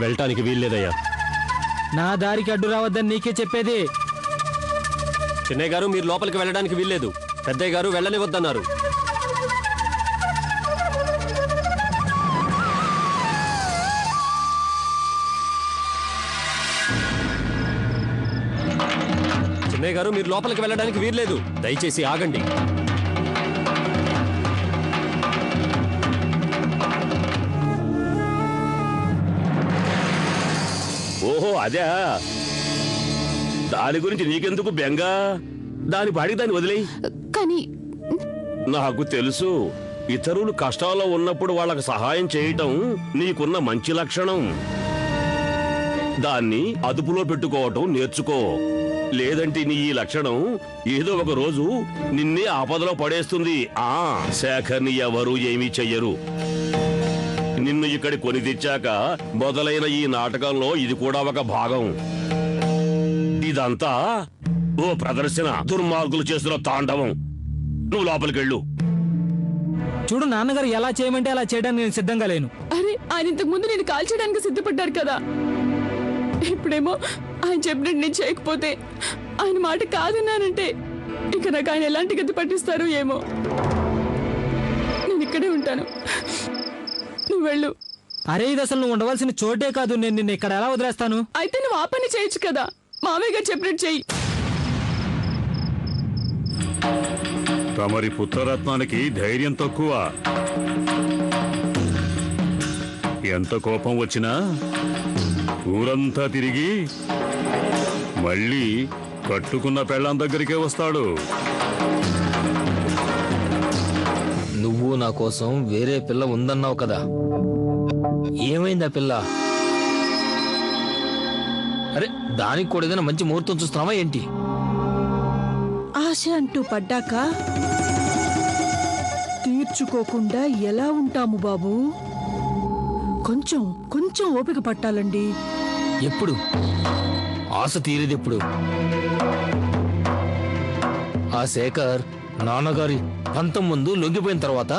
వెళ్ళటానికి వీల్లేదయ్యా. నా దారికి అడ్డు రావద్దని నీకే చెప్పేది. చిన్నయ్య గారు మీరు లోపలికి వెళ్ళడానికి వీల్లేదు. పెద్దయ్య గారు వెళ్ళనివద్దన్నారు. చిన్నయ్య గారు మీరు లోపలికి వెళ్ళడానికి వీల్లేదు. దయచేసి ఆగండి. ఓహో అదే, దాని గురించి నీకెందుకు బెంగ? దాని పాడికి దాన్ని వదిలేయి. కానీ నాకు తెలుసు, ఇతరులు కష్టాల్లో ఉన్నప్పుడు వాళ్ళకి సహాయం చేయటం నీకున్న మంచి లక్షణం. దాన్ని అదుపులో పెట్టుకోవటం నేర్చుకో. లేదంటే నీ ఈ లక్షణం ఏదో ఒక రోజు నిన్నే ఆపదలో పడేస్తుంది. శేఖర్ని ఎవరు ఏమీ చెయ్యరు. నిన్ను ఇక్కడి కొని తెచ్చాక మొదలైన ఈ నాటకంలో ఇది కూడా ఒక భాగం. ఇదంతా ఓ ప్రదర్శన, దుర్మార్గులు చేస్తున్న తాండవం. నువ్వు లోపలికెళ్ళు. చూడు, నాన్నగారు ఎలా చేయమంటే అలా చేయడానికి నేను సిద్ధంగా లేను. అరే, ఆయన ఇంతకు ముందు నేను కాల్చడానికి సిద్ధపడ్డారు కదా. ఇప్పుడేమో ఆయన చెప్పినట్టు నేను చేయకపోతే, ఆయన మాట కాదన్నానంటే ఇక నాకు ఆయన ఎలాంటి గతి పట్టిస్తారు ఏమో. నేను ఇక్కడే ఉంటాను, నువ్వు వెళ్ళు. అరే, ఇది అసలు నువ్వు ఉండవలసిన చోటే కాదు. నేను నిన్ను ఇక్కడ ఎలా వదిలేస్తాను? అయితే నువ్వు ఆ పని చేయొచ్చు కదా. మామయ్య గారు చెప్పినట్టు చెయ్యి. తమరి పుత్రరత్నానికి ధైర్యం తక్కువ. ఎంత కోపం వచ్చినా ఊరంతా తిరిగి మళ్ళీ కట్టుకున్న పెళ్ళాం దగ్గరికే వస్తాడు. నువ్వు నా కోసం వేరే పిల్ల ఉందన్నావు కదా, ఏమైందా పిల్ల? అరే, దానికి కూడా ఏదైనా మంచి ముహూర్తం చూస్తున్నావా ఏంటి? ఆశ అంటూ పడ్డాక తీర్చుకోకుండా ఎలా ఉంటాము బాబు? కొంచెం కొంచెం ఓపిక పట్టాలండి. ఎప్పుడు ఆశ తీరేది? ఎప్పుడు? ఆ శేఖర్ నాన్నగారి పంతం ముందు లొంగిపోయిన తర్వాత.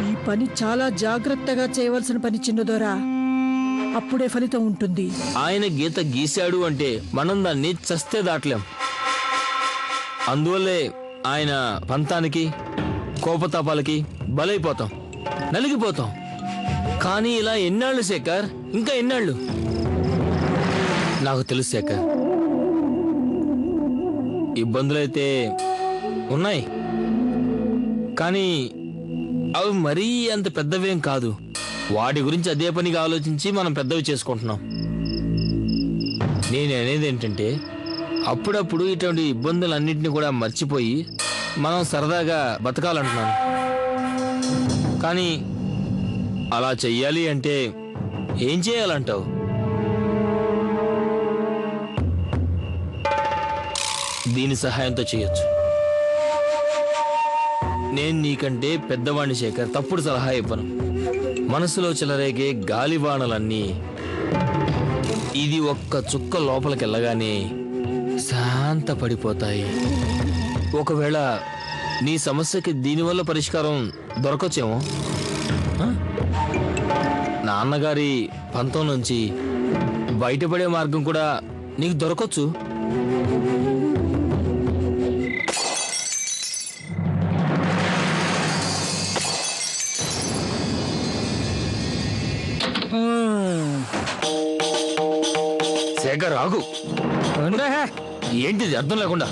ఈ పని చాలా జాగ్రత్తగా చేయవలసిన పని చిన్నదోరా. అప్పుడే ఫలితం ఉంటుంది. ఆయన గీత గీశాడు అంటే మనం దాన్ని చస్తే దాటలేం. అందువల్లే ఆయన పంతానికి, కోపతాపాలకి బలైపోతాం, నలిగిపోతాం. కానీ ఇలా ఎన్నాళ్ళు శేఖర్? ఇంకా ఎన్నాళ్ళు? నాకు తెలుసు శేఖర్, ఇబ్బందులైతే ఉన్నాయి, కానీ అవి మరీ అంత పెద్దవేం కాదు. వాటి గురించి అదే పనిగా ఆలోచించి మనం పెద్దవి చేసుకుంటున్నాం. నేను అనేది ఏంటంటే, అప్పుడప్పుడు ఇటువంటి ఇబ్బందులన్నింటినీ కూడా మర్చిపోయి మనం సరదాగా బతకాలంటున్నాను. కానీ అలా చెయ్యాలి అంటే ఏం చేయాలంటావు? దీని సహాయంతో చేయొచ్చు. నేను నీకంటే పెద్దవాణ్ణి శేఖర్, తప్పుడు సలహా ఇవ్వను. మనసులో చెలరేగే గాలివానలన్నీ ఇది ఒక్క చుక్క లోపలికి వెళ్ళగానే శాంతపడిపోతాయి. ఒకవేళ నీ సమస్యకి దీనివల్ల పరిష్కారం దొరకొచ్చేమో. నాన్నగారి పంతం నుంచి బయటపడే మార్గం కూడా నీకు దొరకొచ్చు. శేఖర్ ఆగు. ఏంటిది అర్థం లేకుండా?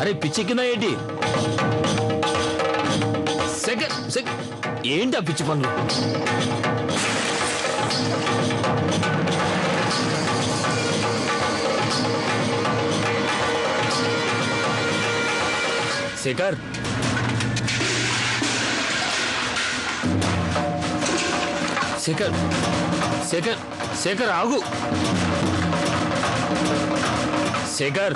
అరే పిచ్చి కింద ఏంటి? శేఖర్ ఏంటి ఆ పిచ్చి పనులు? శేఖర్ శేఖర్ శేఖర్ శేఖర్ ఆగు. శేఖర్